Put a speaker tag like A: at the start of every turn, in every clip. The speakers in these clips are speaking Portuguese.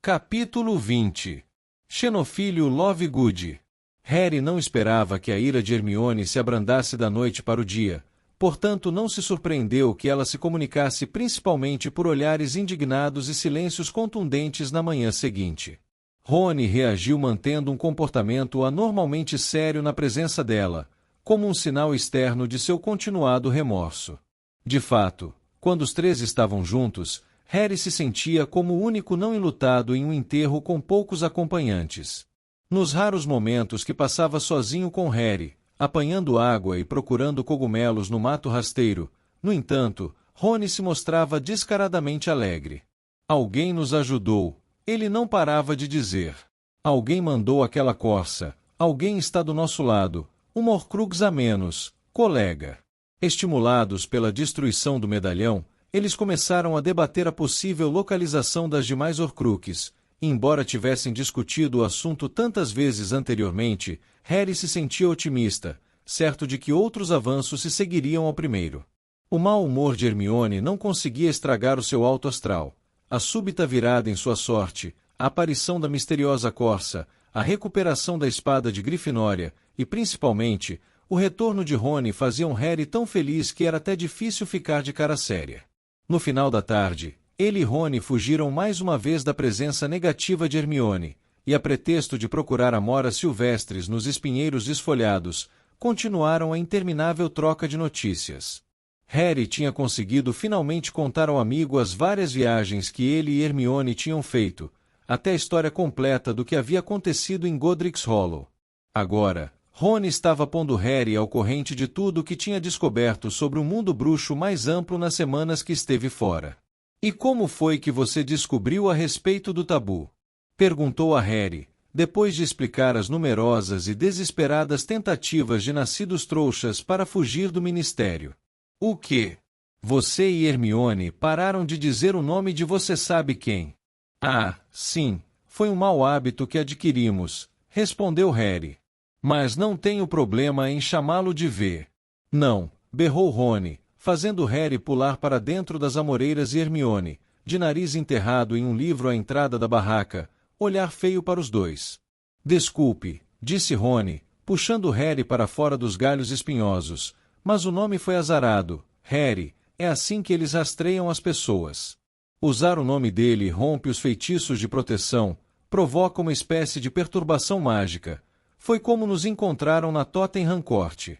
A: Capítulo 20. Xenofilho Lovegood. Harry não esperava que a ira de Hermione se abrandasse da noite para o dia, portanto não se surpreendeu que ela se comunicasse principalmente por olhares indignados e silêncios contundentes na manhã seguinte. Rony reagiu mantendo um comportamento anormalmente sério na presença dela, como um sinal externo de seu continuado remorso. De fato, quando os três estavam juntos, Harry se sentia como o único não enlutado em um enterro com poucos acompanhantes. Nos raros momentos que passava sozinho com Harry, apanhando água e procurando cogumelos no mato rasteiro, no entanto, Rony se mostrava descaradamente alegre. Alguém nos ajudou, ele não parava de dizer. Alguém mandou aquela corça, alguém está do nosso lado, uma Horcrux a menos, colega. Estimulados pela destruição do medalhão, eles começaram a debater a possível localização das demais Horcruxes. Embora tivessem discutido o assunto tantas vezes anteriormente, Harry se sentia otimista, certo de que outros avanços se seguiriam ao primeiro. O mau humor de Hermione não conseguia estragar o seu alto astral. A súbita virada em sua sorte, a aparição da misteriosa corça, a recuperação da espada de Grifinória e, principalmente, o retorno de Rony faziam Harry tão feliz que era até difícil ficar de cara séria. No final da tarde, ele e Rony fugiram mais uma vez da presença negativa de Hermione, e a pretexto de procurar amoras silvestres nos espinheiros esfolhados, continuaram a interminável troca de notícias. Harry tinha conseguido finalmente contar ao amigo as várias viagens que ele e Hermione tinham feito, até a história completa do que havia acontecido em Godric's Hollow. Agora, Rony estava pondo Harry ao corrente de tudo o que tinha descoberto sobre o mundo bruxo mais amplo nas semanas que esteve fora. E como foi que você descobriu a respeito do tabu? Perguntou a Harry, depois de explicar as numerosas e desesperadas tentativas de nascidos trouxas para fugir do ministério. O quê? Você e Hermione pararam de dizer o nome de você sabe quem. Ah, sim, foi um mau hábito que adquirimos, respondeu Harry. Mas não tenho problema em chamá-lo de V. Não, berrou Rony, fazendo Harry pular para dentro das amoreiras e Hermione, de nariz enterrado em um livro à entrada da barraca, olhar feio para os dois. Desculpe, disse Rony, puxando Harry para fora dos galhos espinhosos, mas o nome foi azarado. Harry, é assim que eles rastreiam as pessoas. Usar o nome dele rompe os feitiços de proteção, provoca uma espécie de perturbação mágica. Foi como nos encontraram na Tottenham Court.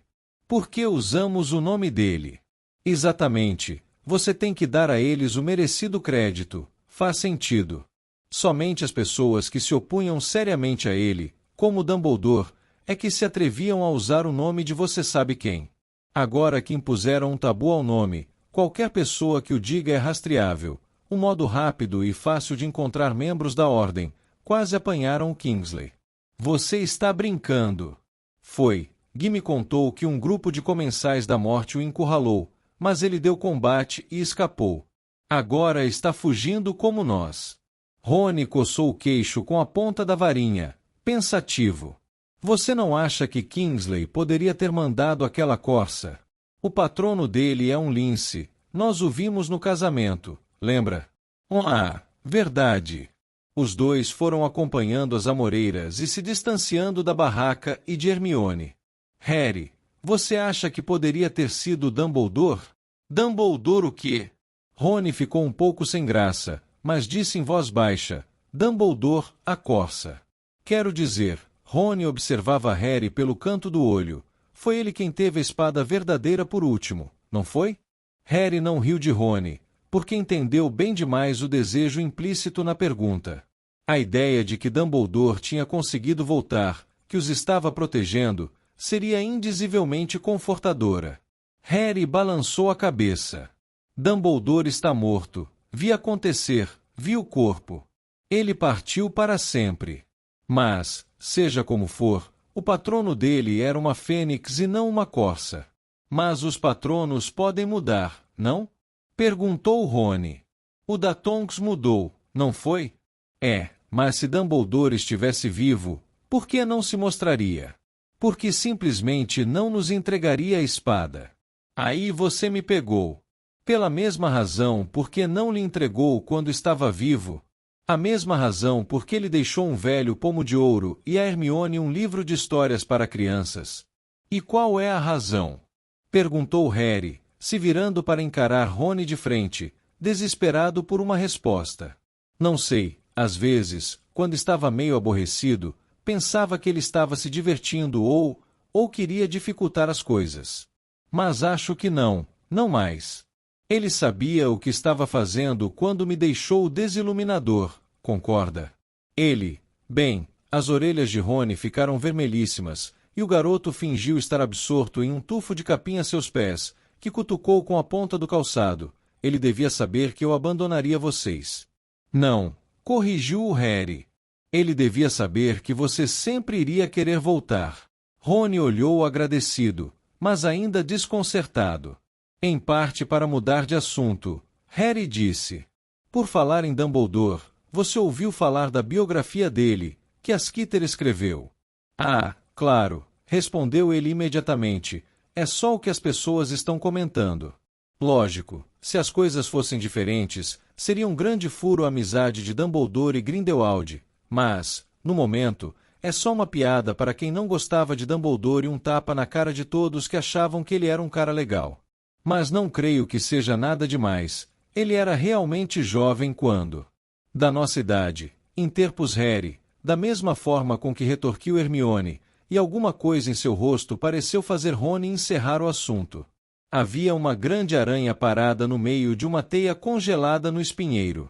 A: Por que usamos o nome dele? Exatamente, você tem que dar a eles o merecido crédito, faz sentido. Somente as pessoas que se opunham seriamente a ele, como Dumbledore, é que se atreviam a usar o nome de você sabe quem. Agora que impuseram um tabu ao nome, qualquer pessoa que o diga é rastreável, um modo rápido e fácil de encontrar membros da Ordem, quase apanharam o Kingsley. Você está brincando. Foi. Gui me contou que um grupo de comensais da morte o encurralou, mas ele deu combate e escapou. Agora está fugindo como nós. Rony coçou o queixo com a ponta da varinha, pensativo. Você não acha que Kingsley poderia ter mandado aquela corça? O patrono dele é um lince, nós o vimos no casamento, lembra? Ah, verdade. Os dois foram acompanhando as amoreiras e se distanciando da barraca e de Hermione. Harry, você acha que poderia ter sido Dumbledore? Dumbledore o quê? Rony ficou um pouco sem graça, mas disse em voz baixa, Dumbledore, a corça. Quero dizer, Rony observava Harry pelo canto do olho. Foi ele quem teve a espada verdadeira por último, não foi? Harry não riu de Rony, porque entendeu bem demais o desejo implícito na pergunta. A ideia de que Dumbledore tinha conseguido voltar, que os estava protegendo, seria indizivelmente confortadora. Harry balançou a cabeça. Dumbledore está morto. Vi acontecer, vi o corpo. Ele partiu para sempre. Mas, seja como for, o patrono dele era uma fênix e não uma corça. Mas os patronos podem mudar, não? Perguntou Rony. O da Tonks mudou, não foi? É, mas se Dumbledore estivesse vivo, por que não se mostraria? Porque simplesmente não nos entregaria a espada. Aí você me pegou. Pela mesma razão por que não lhe entregou quando estava vivo. A mesma razão por que ele deixou um velho pomo de ouro e a Hermione um livro de histórias para crianças. E qual é a razão? Perguntou Harry, se virando para encarar Rony de frente, desesperado por uma resposta. Não sei, às vezes, quando estava meio aborrecido, pensava que ele estava se divertindo ou queria dificultar as coisas. Mas acho que não mais. Ele sabia o que estava fazendo quando me deixou desiluminador, concorda? Bem, as orelhas de Rony ficaram vermelhíssimas, e o garoto fingiu estar absorto em um tufo de capim a seus pés, que cutucou com a ponta do calçado. Ele devia saber que eu abandonaria vocês. Não, corrigiu o Harry. Ele devia saber que você sempre iria querer voltar. Rony olhou agradecido, mas ainda desconcertado. Em parte para mudar de assunto, Harry disse: Por falar em Dumbledore, você ouviu falar da biografia dele, que a Skeeter escreveu? Ah, claro, respondeu ele imediatamente, é só o que as pessoas estão comentando. Lógico, se as coisas fossem diferentes, seria um grande furo a amizade de Dumbledore e Grindelwald, mas, no momento, é só uma piada para quem não gostava de Dumbledore e um tapa na cara de todos que achavam que ele era um cara legal. Mas não creio que seja nada demais, ele era realmente jovem quando... Da nossa idade, interpôs Harry, da mesma forma com que retorquiu Hermione, e alguma coisa em seu rosto pareceu fazer Rony encerrar o assunto. Havia uma grande aranha parada no meio de uma teia congelada no espinheiro.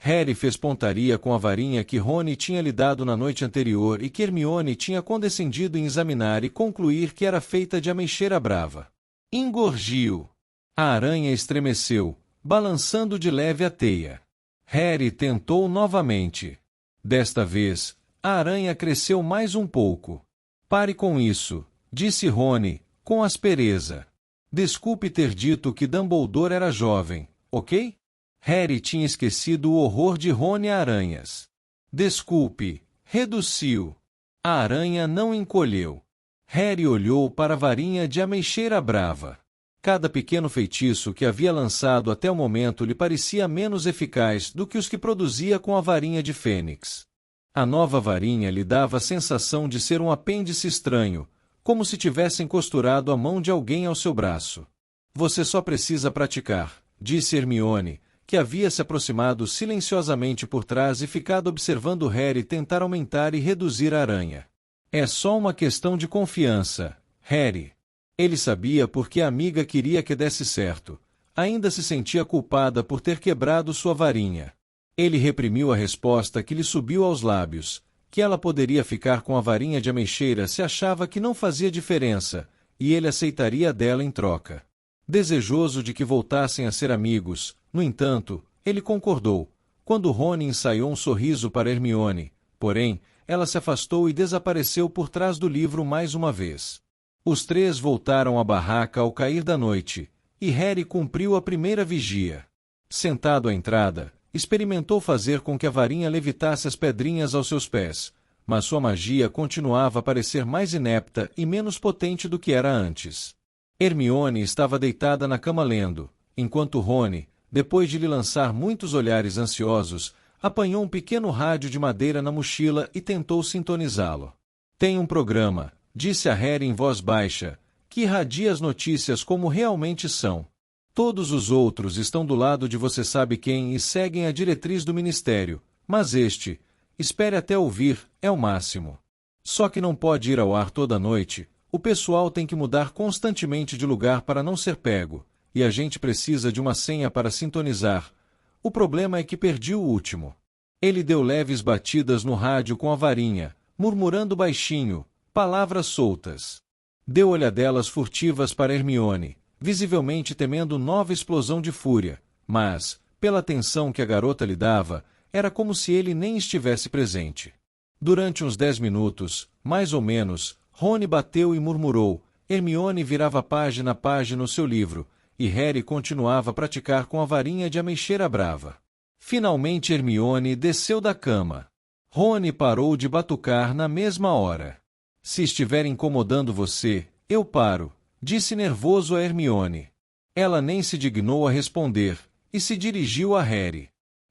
A: Harry fez pontaria com a varinha que Rony tinha lhe dado na noite anterior e que Hermione tinha condescendido em examinar e concluir que era feita de ameixeira brava. Engorgiu. A aranha estremeceu, balançando de leve a teia. Harry tentou novamente. Desta vez, a aranha cresceu mais um pouco. Pare com isso, disse Rony, com aspereza. Desculpe ter dito que Dumbledore era jovem, ok? Harry tinha esquecido o horror de Rony a aranhas. Desculpe, reduziu. A aranha não encolheu. Harry olhou para a varinha de ameixeira brava. Cada pequeno feitiço que havia lançado até o momento lhe parecia menos eficaz do que os que produzia com a varinha de Fênix. A nova varinha lhe dava a sensação de ser um apêndice estranho, como se tivessem costurado a mão de alguém ao seu braço. Você só precisa praticar, disse Hermione, que havia se aproximado silenciosamente por trás e ficado observando Harry tentar aumentar e reduzir a aranha. É só uma questão de confiança, Harry. Ele sabia porque a amiga queria que desse certo. Ainda se sentia culpada por ter quebrado sua varinha. Ele reprimiu a resposta que lhe subiu aos lábios, que ela poderia ficar com a varinha de ameixeira se achava que não fazia diferença, e ele aceitaria dela em troca. Desejoso de que voltassem a ser amigos, no entanto, ele concordou, quando Rony ensaiou um sorriso para Hermione, porém, ela se afastou e desapareceu por trás do livro mais uma vez. Os três voltaram à barraca ao cair da noite, e Harry cumpriu a primeira vigia. Sentado à entrada, experimentou fazer com que a varinha levitasse as pedrinhas aos seus pés, mas sua magia continuava a parecer mais inepta e menos potente do que era antes. Hermione estava deitada na cama lendo, enquanto Rony, depois de lhe lançar muitos olhares ansiosos, apanhou um pequeno rádio de madeira na mochila e tentou sintonizá-lo. Tem um programa, disse a Harry em voz baixa, que irradia as notícias como realmente são. Todos os outros estão do lado de você sabe quem e seguem a diretriz do ministério, mas este, espere até ouvir, é o máximo. Só que não pode ir ao ar toda noite, o pessoal tem que mudar constantemente de lugar para não ser pego, e a gente precisa de uma senha para sintonizar. O problema é que perdi o último. Ele deu leves batidas no rádio com a varinha, murmurando baixinho, palavras soltas. Deu olhadelas furtivas para Hermione, visivelmente temendo nova explosão de fúria, mas, pela atenção que a garota lhe dava, era como se ele nem estivesse presente. Durante uns 10 minutos, mais ou menos, Rony bateu e murmurou, Hermione virava página a página no seu livro, e Harry continuava a praticar com a varinha de ameixeira brava. Finalmente Hermione desceu da cama. Rony parou de batucar na mesma hora. Se estiver incomodando você, eu paro, disse nervoso a Hermione. Ela nem se dignou a responder, e se dirigiu a Harry.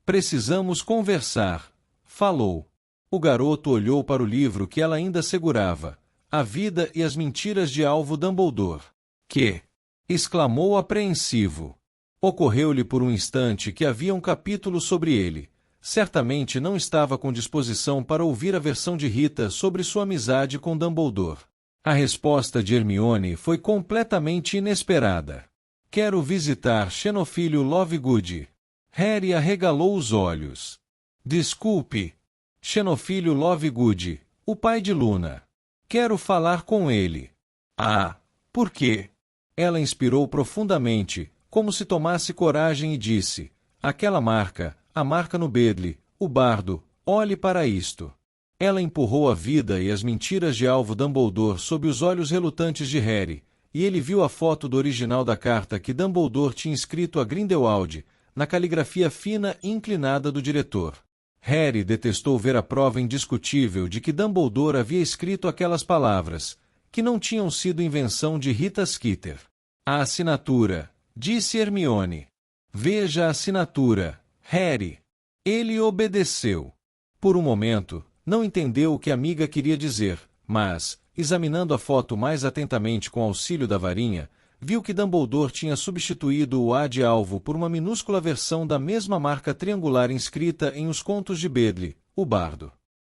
A: Precisamos conversar, falou. O garoto olhou para o livro que ela ainda segurava, A Vida e as Mentiras de Alvo Dumbledore. Que? Exclamou apreensivo. Ocorreu-lhe por um instante que havia um capítulo sobre ele. Certamente não estava com disposição para ouvir a versão de Rita sobre sua amizade com Dumbledore. A resposta de Hermione foi completamente inesperada. Quero visitar Xenofilho Lovegood. Harry arregalou os olhos. Desculpe. Xenofilho Lovegood, o pai de Luna. Quero falar com ele. Ah, por quê? Ela inspirou profundamente, como se tomasse coragem e disse, aquela marca, a marca no bedle, o bardo, olhe para isto. Ela empurrou A Vida e as Mentiras de Alvo Dumbledore sob os olhos relutantes de Harry, e ele viu a foto do original da carta que Dumbledore tinha escrito a Grindelwald, na caligrafia fina e inclinada do diretor. Harry detestou ver a prova indiscutível de que Dumbledore havia escrito aquelas palavras, que não tinham sido invenção de Rita Skeeter. A assinatura, disse Hermione. Veja a assinatura, Harry. Ele obedeceu. Por um momento, não entendeu o que a amiga queria dizer, mas, examinando a foto mais atentamente com auxílio da varinha, viu que Dumbledore tinha substituído o A de alvo por uma minúscula versão da mesma marca triangular inscrita em Os Contos de Bedle, o Bardo.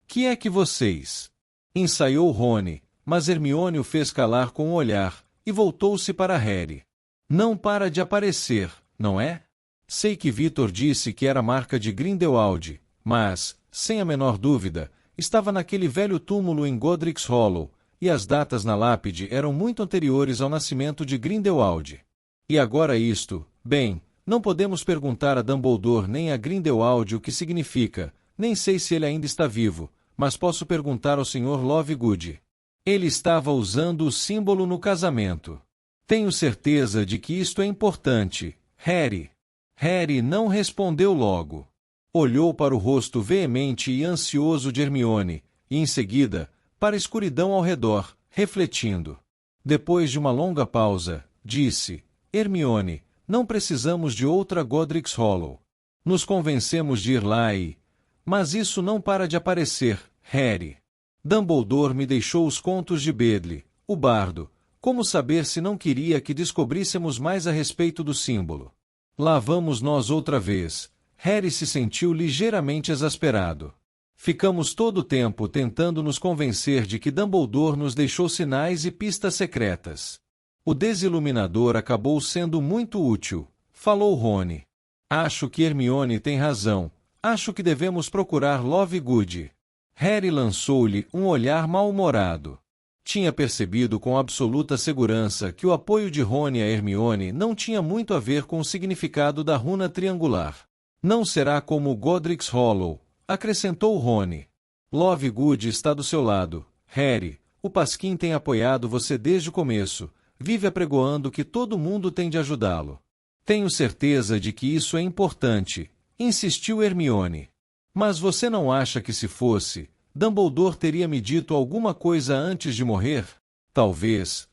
A: Que é que vocês? Ensaiou Rony, mas Hermione o fez calar com o olhar, e voltou-se para Harry. Não para de aparecer, não é? Sei que Victor disse que era marca de Grindelwald, mas, sem a menor dúvida, estava naquele velho túmulo em Godric's Hollow, e as datas na lápide eram muito anteriores ao nascimento de Grindelwald. E agora isto, bem, não podemos perguntar a Dumbledore nem a Grindelwald o que significa, nem sei se ele ainda está vivo, mas posso perguntar ao Sr. Lovegood. Ele estava usando o símbolo no casamento. Tenho certeza de que isto é importante, Harry. Harry não respondeu logo. Olhou para o rosto veemente e ansioso de Hermione, e em seguida, para a escuridão ao redor, refletindo. Depois de uma longa pausa, disse, Hermione, não precisamos de outra Godric's Hollow. Nos convencemos de ir lá e... Mas isso não para de aparecer, Harry. Dumbledore me deixou os contos de Bedle, o bardo. Como saber se não queria que descobríssemos mais a respeito do símbolo? Lá vamos nós outra vez. Harry se sentiu ligeiramente exasperado. Ficamos todo o tempo tentando nos convencer de que Dumbledore nos deixou sinais e pistas secretas. O desiluminador acabou sendo muito útil, falou Rony. Acho que Hermione tem razão. Acho que devemos procurar Lovegood. Harry lançou-lhe um olhar mal-humorado. Tinha percebido com absoluta segurança que o apoio de Rony a Hermione não tinha muito a ver com o significado da runa triangular. Não será como Godric's Hollow, acrescentou Rony. Lovegood está do seu lado, Harry. O Pasquim tem apoiado você desde o começo. Vive apregoando que todo mundo tem de ajudá-lo. Tenho certeza de que isso é importante, insistiu Hermione. Mas você não acha que se fosse, Dumbledore teria me dito alguma coisa antes de morrer? Talvez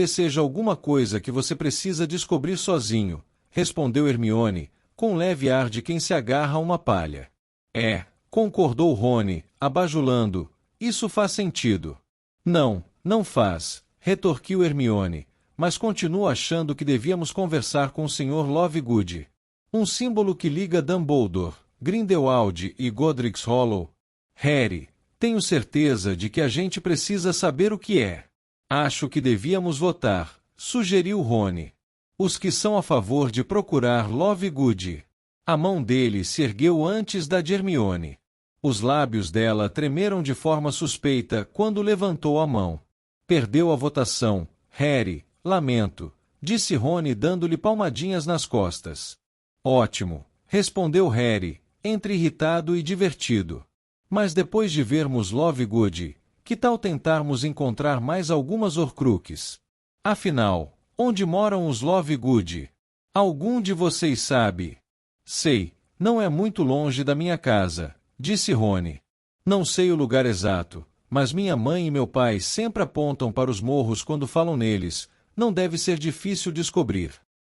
A: seja alguma coisa que você precisa descobrir sozinho, respondeu Hermione, com um leve ar de quem se agarra a uma palha. É, concordou Rony, abajulando, isso faz sentido. Não faz, retorquiu Hermione, mas continuo achando que devíamos conversar com o Sr. Lovegood. Um símbolo que liga Dumbledore, Grindelwald e Godric's Hollow. Harry, tenho certeza de que a gente precisa saber o que é. Acho que devíamos votar, sugeriu Rony. Os que são a favor de procurar Lovegood. A mão dele se ergueu antes da de Hermione. Os lábios dela tremeram de forma suspeita quando levantou a mão. Perdeu a votação, Harry, lamento, disse Rony dando-lhe palmadinhas nas costas. Ótimo, respondeu Harry, entre irritado e divertido. Mas depois de vermos Lovegood, que tal tentarmos encontrar mais algumas Horcruxes? Afinal, onde moram os Lovegood? Algum de vocês sabe? Sei, não é muito longe da minha casa, disse Rony. Não sei o lugar exato, mas minha mãe e meu pai sempre apontam para os morros quando falam neles. Não deve ser difícil descobrir.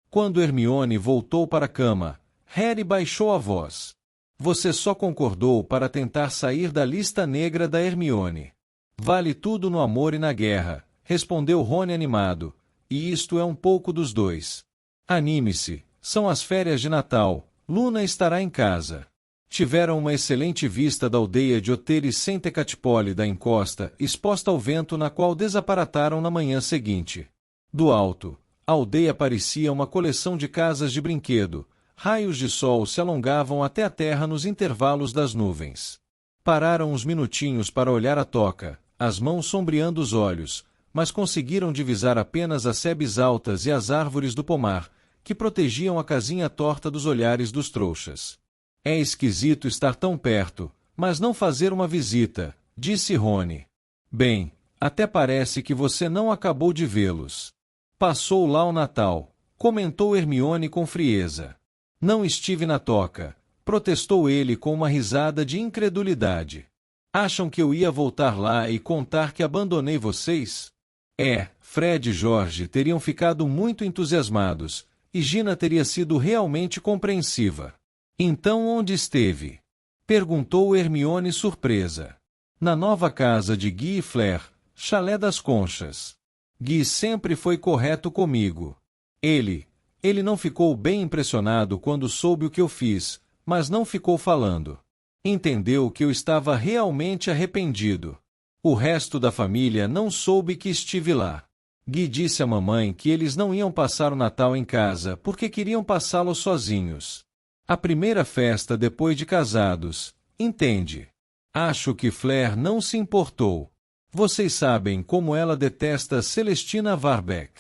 A: Quando Hermione voltou para a cama, Harry baixou a voz. Você só concordou para tentar sair da lista negra da Hermione. Vale tudo no amor e na guerra, respondeu Rony animado, e isto é um pouco dos dois. Anime-se, são as férias de Natal, Luna estará em casa. Tiveram uma excelente vista da aldeia de Oteri Sentecatipole da encosta, exposta ao vento na qual desaparataram na manhã seguinte. Do alto, a aldeia parecia uma coleção de casas de brinquedo, raios de sol se alongavam até a terra nos intervalos das nuvens. Pararam uns minutinhos para olhar a toca, as mãos sombreando os olhos, mas conseguiram divisar apenas as sebes altas e as árvores do pomar, que protegiam a casinha torta dos olhares dos trouxas. É esquisito estar tão perto, mas não fazer uma visita, disse Rony. Bem, até parece que você não acabou de vê-los. Passou lá o Natal, comentou Hermione com frieza. Não estive na toca, protestou ele com uma risada de incredulidade. Acham que eu ia voltar lá e contar que abandonei vocês? Fred e George teriam ficado muito entusiasmados, e Gina teria sido realmente compreensiva. Então onde esteve? Perguntou Hermione surpresa. Na nova casa de Guy e Flair, Chalé das Conchas. Guy sempre foi correto comigo. Ele não ficou bem impressionado quando soube o que eu fiz, mas não ficou falando. Entendeu que eu estava realmente arrependido. O resto da família não soube que estive lá. Guy disse à mamãe que eles não iam passar o Natal em casa porque queriam passá-lo sozinhos. A primeira festa depois de casados, entende? Acho que Flair não se importou. Vocês sabem como ela detesta Celestina Varbeck.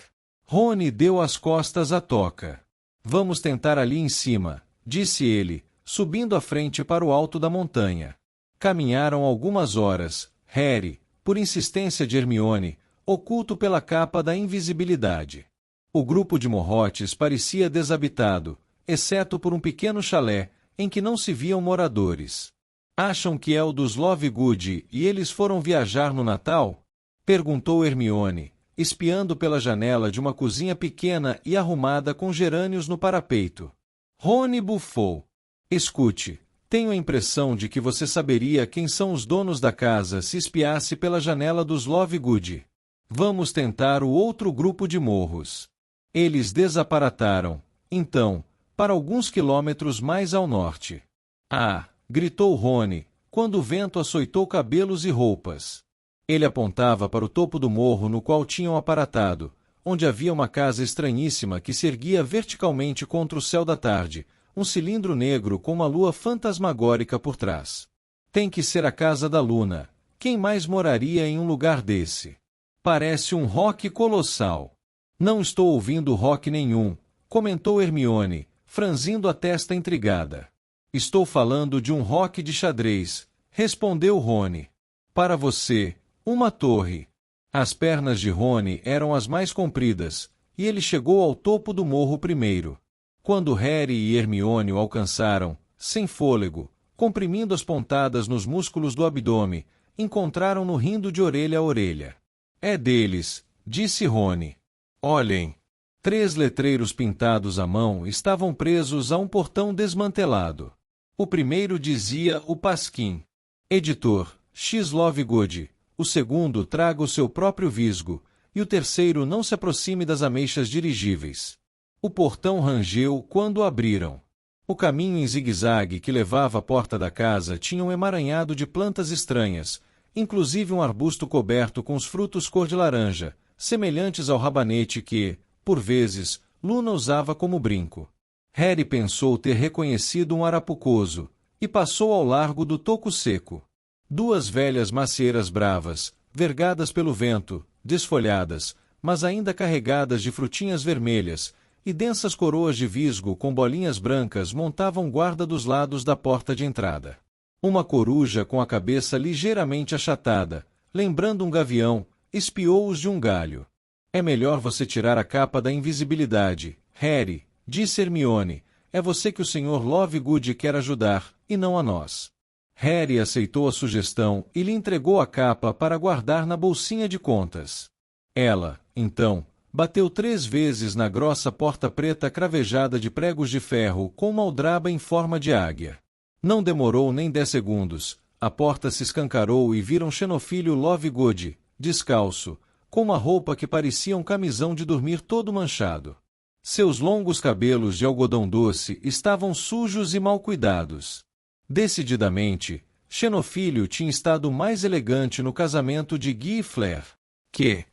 A: Rony deu as costas à toca. Vamos tentar ali em cima, disse ele, subindo à frente para o alto da montanha. Caminharam algumas horas, Harry, por insistência de Hermione, oculto pela capa da invisibilidade. O grupo de morrotes parecia desabitado, exceto por um pequeno chalé, em que não se viam moradores. Acham que é o dos Lovegood e eles foram viajar no Natal? Perguntou Hermione, espiando pela janela de uma cozinha pequena e arrumada com gerânios no parapeito. Rony bufou. Escute, tenho a impressão de que você saberia quem são os donos da casa se espiasse pela janela dos Lovegood. Vamos tentar o outro grupo de morros. Eles desaparataram, então, para alguns quilômetros mais ao norte. Ah! Gritou Rony, quando o vento açoitou cabelos e roupas. Ele apontava para o topo do morro no qual tinham aparatado, onde havia uma casa estranhíssima que se erguia verticalmente contra o céu da tarde, um cilindro negro com uma lua fantasmagórica por trás. Tem que ser a casa da Luna. Quem mais moraria em um lugar desse? Parece um roque colossal. Não estou ouvindo roque nenhum, comentou Hermione, franzindo a testa intrigada. Estou falando de um roque de xadrez, respondeu Rony. Para você, uma torre. As pernas de Rony eram as mais compridas, e ele chegou ao topo do morro primeiro. Quando Harry e Hermione o alcançaram, sem fôlego, comprimindo as pontadas nos músculos do abdômen, encontraram-no rindo de orelha a orelha. É deles, disse Rony. Olhem. 3 letreiros pintados à mão estavam presos a um portão desmantelado. O primeiro dizia o Pasquim. Editor, X Lovegood. O segundo traga o seu próprio visgo, e o terceiro não se aproxime das ameixas dirigíveis. O portão rangeu quando o abriram. O caminho em zigue-zague que levava à porta da casa tinha um emaranhado de plantas estranhas, inclusive um arbusto coberto com os frutos cor de laranja, semelhantes ao rabanete que, por vezes, Luna usava como brinco. Harry pensou ter reconhecido um arapucoso, e passou ao largo do toco seco. 2 velhas macieiras bravas, vergadas pelo vento, desfolhadas, mas ainda carregadas de frutinhas vermelhas, e densas coroas de visgo com bolinhas brancas montavam guarda dos lados da porta de entrada. Uma coruja com a cabeça ligeiramente achatada, lembrando um gavião, espiou-os de um galho. É melhor você tirar a capa da invisibilidade, Harry, disse Hermione. É você que o Sr. Lovegood quer ajudar, e não a nós. Harry aceitou a sugestão e lhe entregou a capa para guardar na bolsinha de contas. Ela, então, bateu 3 vezes na grossa porta preta cravejada de pregos de ferro com uma aldraba em forma de águia. Não demorou nem 10 segundos, a porta se escancarou e viram Xenofilho Lovegood, descalço, com uma roupa que parecia um camisão de dormir todo manchado. Seus longos cabelos de algodão doce estavam sujos e mal cuidados. Decididamente, Xenofilho tinha estado mais elegante no casamento de Guy e Flair. Que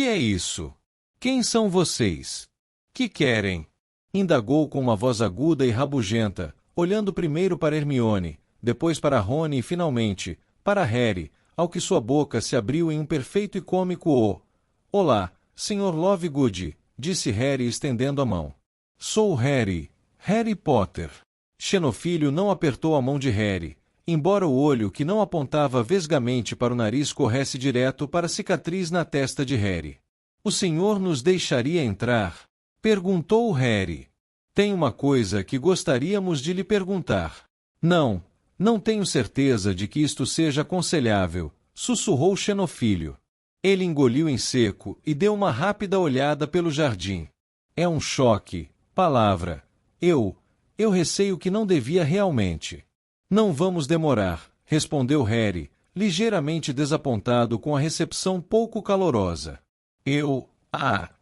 A: é isso? Quem são vocês? Que querem? Indagou com uma voz aguda e rabugenta, olhando primeiro para Hermione, depois para Rony e finalmente, para Harry, ao que sua boca se abriu em um perfeito e cômico "Oh! Olá, Sr. Lovegood", disse Harry estendendo a mão. Sou Harry Potter. Xenofilho não apertou a mão de Harry, embora o olho que não apontava vesgamente para o nariz corresse direto para a cicatriz na testa de Harry. O senhor nos deixaria entrar? Perguntou Harry. Tem uma coisa que gostaríamos de lhe perguntar. Não tenho certeza de que isto seja aconselhável, sussurrou Xenofilho. Ele engoliu em seco e deu uma rápida olhada pelo jardim. É um choque, palavra. Eu receio que não devia realmente. Não vamos demorar, respondeu Harry, ligeiramente desapontado com a recepção pouco calorosa.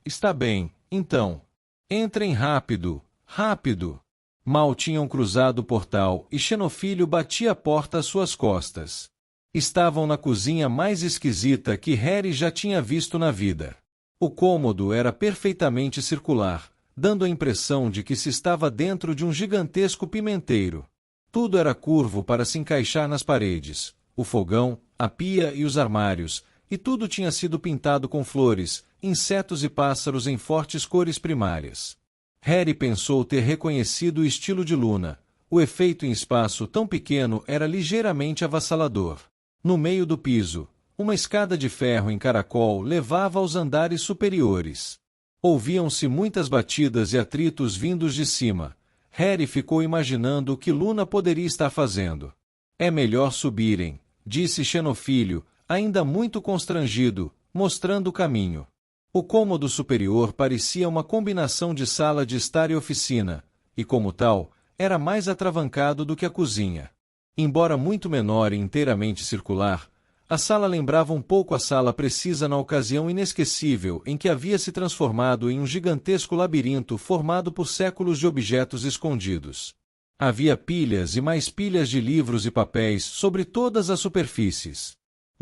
A: Está bem, então. Entrem rápido. Mal tinham cruzado o portal e Xenofilho batia a porta às suas costas. Estavam na cozinha mais esquisita que Harry já tinha visto na vida. O cômodo era perfeitamente circular, dando a impressão de que se estava dentro de um gigantesco pimenteiro. Tudo era curvo para se encaixar nas paredes, o fogão, a pia e os armários, e tudo tinha sido pintado com flores, insetos e pássaros em fortes cores primárias. Harry pensou ter reconhecido o estilo de Luna. O efeito em espaço tão pequeno era ligeiramente avassalador. No meio do piso, uma escada de ferro em caracol levava aos andares superiores. Ouviam-se muitas batidas e atritos vindos de cima. Harry ficou imaginando o que Luna poderia estar fazendo. É melhor subirem, disse Xenofilho, ainda muito constrangido, mostrando o caminho. O cômodo superior parecia uma combinação de sala de estar e oficina, e como tal, era mais atravancado do que a cozinha. Embora muito menor e inteiramente circular, a sala lembrava um pouco a sala precisa na ocasião inesquecível em que havia se transformado em um gigantesco labirinto formado por séculos de objetos escondidos. Havia pilhas e mais pilhas de livros e papéis sobre todas as superfícies.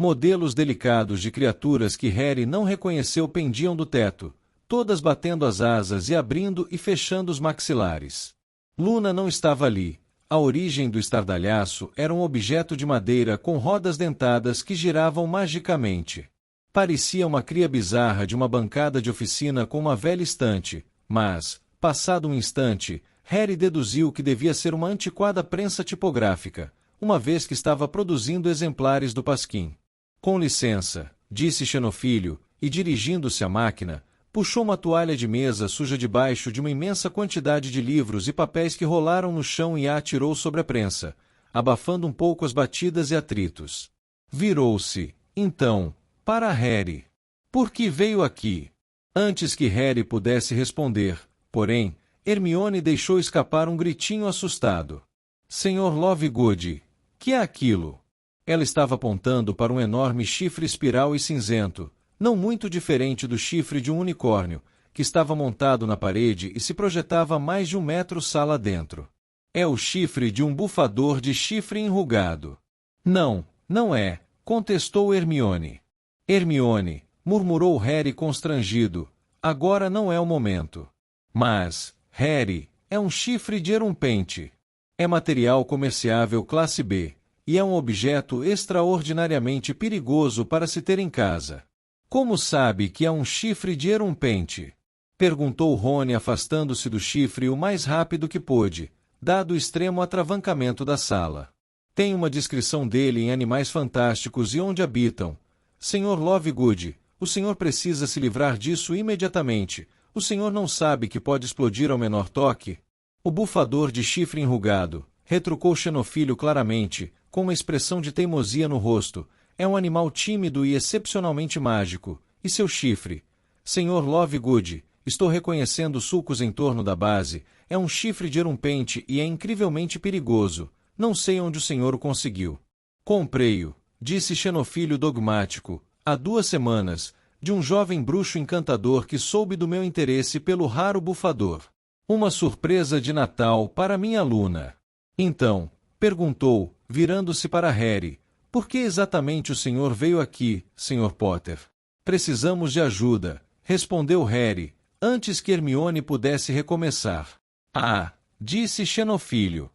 A: Modelos delicados de criaturas que Harry não reconheceu pendiam do teto, todas batendo as asas e abrindo e fechando os maxilares. Luna não estava ali. A origem do estardalhaço era um objeto de madeira com rodas dentadas que giravam magicamente. Parecia uma cria bizarra de uma bancada de oficina com uma velha estante, mas, passado um instante, Harry deduziu que devia ser uma antiquada prensa tipográfica, uma vez que estava produzindo exemplares do Pasquim. Com licença, disse Xenofilho, e dirigindo-se à máquina, puxou uma toalha de mesa suja debaixo de uma imensa quantidade de livros e papéis que rolaram no chão e a atirou sobre a prensa, abafando um pouco as batidas e atritos. Virou-se, então, para Harry. Por que veio aqui? Antes que Harry pudesse responder, porém, Hermione deixou escapar um gritinho assustado. Sr. Lovegood, que é aquilo? Ela estava apontando para um enorme chifre espiral e cinzento, não muito diferente do chifre de um unicórnio, que estava montado na parede e se projetava a mais de 1 metro sala dentro. É o chifre de um bufador de chifre enrugado. Não é, contestou Hermione. Hermione, murmurou Harry constrangido, agora não é o momento. Mas, Harry, é um chifre de erumpente. É material comerciável classe B, e é um objeto extraordinariamente perigoso para se ter em casa. Como sabe que é um chifre de erumpente? Perguntou Rony afastando-se do chifre o mais rápido que pôde, dado o extremo atravancamento da sala. Tem uma descrição dele em Animais Fantásticos e onde habitam. Sr. Lovegood, o senhor precisa se livrar disso imediatamente. O senhor não sabe que pode explodir ao menor toque? O bufador de chifre enrugado, retrucou Xenofilho claramente, com uma expressão de teimosia no rosto, é um animal tímido e excepcionalmente mágico. E seu chifre? Sr. Lovegood, estou reconhecendo sulcos em torno da base, é um chifre de erumpente e é incrivelmente perigoso. Não sei onde o senhor o conseguiu. Comprei-o, disse Xenofilho dogmático, há 2 semanas, de um jovem bruxo encantador que soube do meu interesse pelo raro bufador. Uma surpresa de Natal para minha aluna. Então, perguntou, virando-se para Harry, por que exatamente o senhor veio aqui, Sr. Potter? Precisamos de ajuda, respondeu Harry, antes que Hermione pudesse recomeçar. Ah, disse Xenofilho.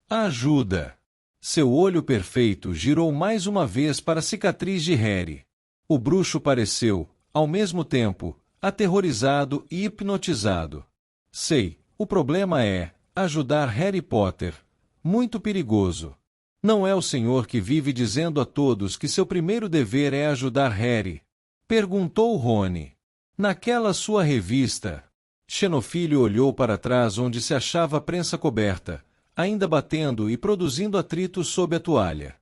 A: Ajuda! Seu olho perfeito girou mais uma vez para a cicatriz de Harry. O bruxo pareceu, ao mesmo tempo, aterrorizado e hipnotizado. Sei, o problema é ajudar Harry Potter. Muito perigoso. Não é o senhor que vive dizendo a todos que seu primeiro dever é ajudar Harry? Perguntou Rony. Naquela sua revista. Xenofilho olhou para trás onde se achava a prensa coberta, ainda batendo e produzindo atritos sob a toalha.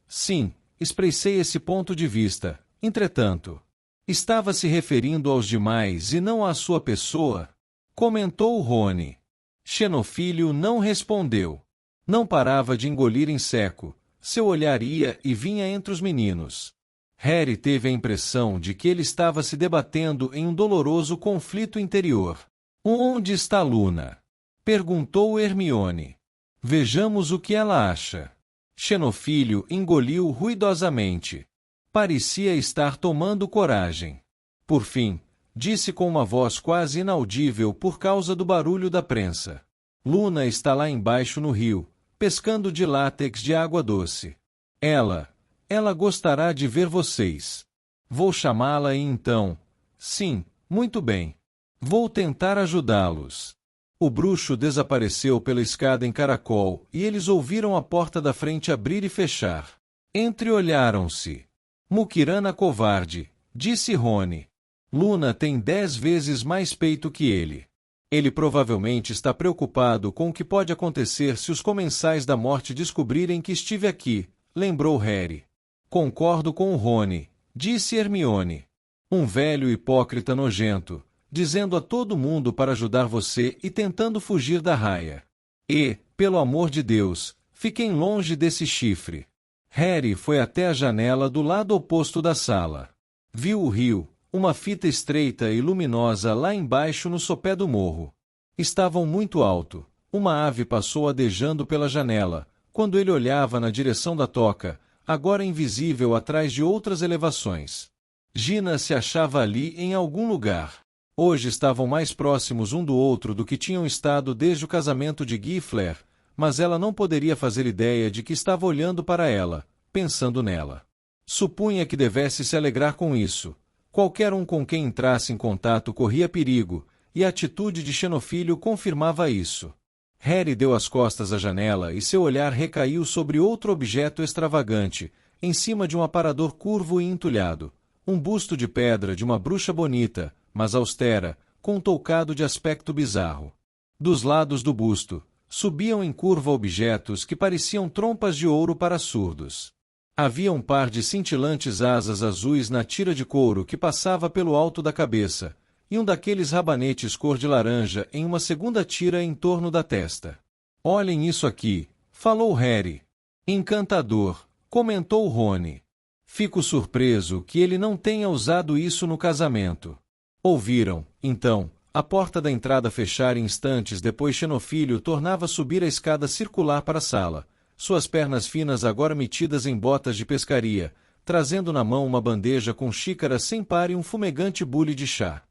A: Sim, expressei esse ponto de vista. Entretanto, estava se referindo aos demais e não à sua pessoa? Comentou Rony. Xenofilho não respondeu. Não parava de engolir em seco. Seu olhar ia e vinha entre os meninos. Harry teve a impressão de que ele estava se debatendo em um doloroso conflito interior. Onde está Luna? Perguntou Hermione. Vejamos o que ela acha. Xenofilho engoliu ruidosamente. Parecia estar tomando coragem. Por fim, disse com uma voz quase inaudível por causa do barulho da prensa. Luna está lá embaixo no rio, pescando de látex de água doce. Ela gostará de ver vocês. Vou chamá-la e então... Sim, muito bem. Vou tentar ajudá-los. O bruxo desapareceu pela escada em caracol e eles ouviram a porta da frente abrir e fechar. Entreolharam-se. Mukirana covarde, disse Rony. Luna tem 10 vezes mais peito que ele. Ele provavelmente está preocupado com o que pode acontecer se os comensais da morte descobrirem que estive aqui, lembrou Harry. Concordo com o Rony, disse Hermione. Um velho hipócrita nojento, dizendo a todo mundo para ajudar você e tentando fugir da raia. E, pelo amor de Deus, fiquem longe desse chifre. Harry foi até a janela do lado oposto da sala. Viu o rio, uma fita estreita e luminosa lá embaixo no sopé do morro. Estavam muito alto. Uma ave passou adejando pela janela, quando ele olhava na direção da toca, agora invisível atrás de outras elevações. Gina se achava ali em algum lugar. Hoje estavam mais próximos um do outro do que tinham estado desde o casamento de Guy e Flair, mas ela não poderia fazer ideia de que estava olhando para ela, pensando nela. Supunha que devesse se alegrar com isso. Qualquer um com quem entrasse em contato corria perigo, e a atitude de Xenofilho confirmava isso. Harry deu as costas à janela e seu olhar recaiu sobre outro objeto extravagante, em cima de um aparador curvo e entulhado. Um busto de pedra de uma bruxa bonita, mas austera, com um toucado de aspecto bizarro. Dos lados do busto, subiam em curva objetos que pareciam trompas de ouro para surdos. Havia um par de cintilantes asas azuis na tira de couro que passava pelo alto da cabeça, e um daqueles rabanetes cor de laranja em uma segunda tira em torno da testa. Olhem isso aqui, falou Harry. Encantador, comentou Rony. Fico surpreso que ele não tenha usado isso no casamento. Ouviram, então, a porta da entrada fechar instantes depois Xenofilho tornava a subir a escada circular para a sala, suas pernas finas agora metidas em botas de pescaria, trazendo na mão uma bandeja com xícara sem par e um fumegante bule de chá.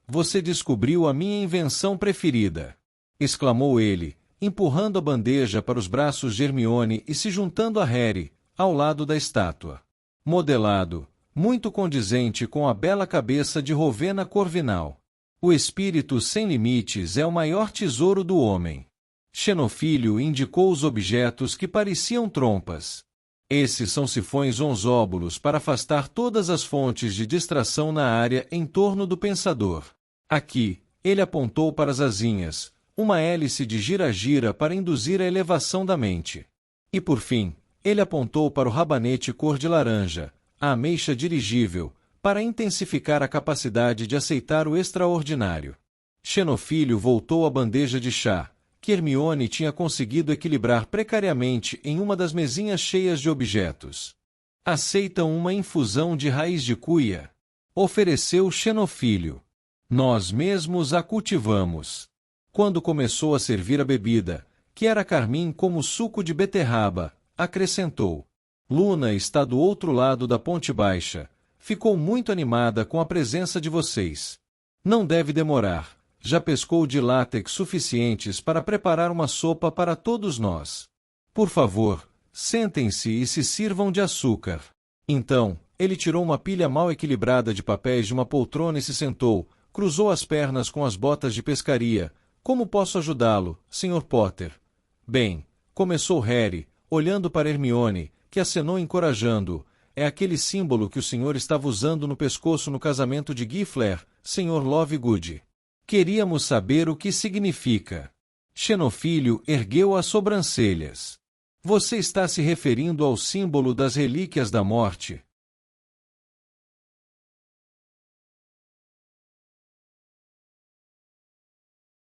A: Você descobriu a minha invenção preferida! Exclamou ele, empurrando a bandeja para os braços de Hermione e se juntando a Harry, ao lado da estátua. Modelado, muito condizente com a bela cabeça de Rowena Corvinal. O espírito sem limites é o maior tesouro do homem. Xenofilho indicou os objetos que pareciam trompas. Esses são sifões onzóbulos para afastar todas as fontes de distração na área em torno do pensador. Aqui, ele apontou para as asinhas, uma hélice de gira-gira para induzir a elevação da mente. E por fim, ele apontou para o rabanete cor de laranja, a ameixa dirigível, para intensificar a capacidade de aceitar o extraordinário. Xenofilho voltou à bandeja de chá, que Hermione tinha conseguido equilibrar precariamente em uma das mesinhas cheias de objetos. Aceitam uma infusão de raiz de cuia? Ofereceu Xenofílio. Nós mesmos a cultivamos. Quando começou a servir a bebida, que era carmim como suco de beterraba, acrescentou: Luna está do outro lado da Ponte Baixa. Ficou muito animada com a presença de vocês. Não deve demorar. Já pescou de látex suficientes para preparar uma sopa para todos nós. Por favor, sentem-se e se sirvam de açúcar. Então, ele tirou uma pilha mal equilibrada de papéis de uma poltrona e se sentou, cruzou as pernas com as botas de pescaria. Como posso ajudá-lo, Sr. Potter? Bem, começou Harry, olhando para Hermione, que acenou encorajando-o. É aquele símbolo que o senhor estava usando no pescoço no casamento de Gifler, Sr. Lovegood. Queríamos saber o que significa. Xenofílio ergueu as sobrancelhas. Você está se referindo ao símbolo das relíquias da morte?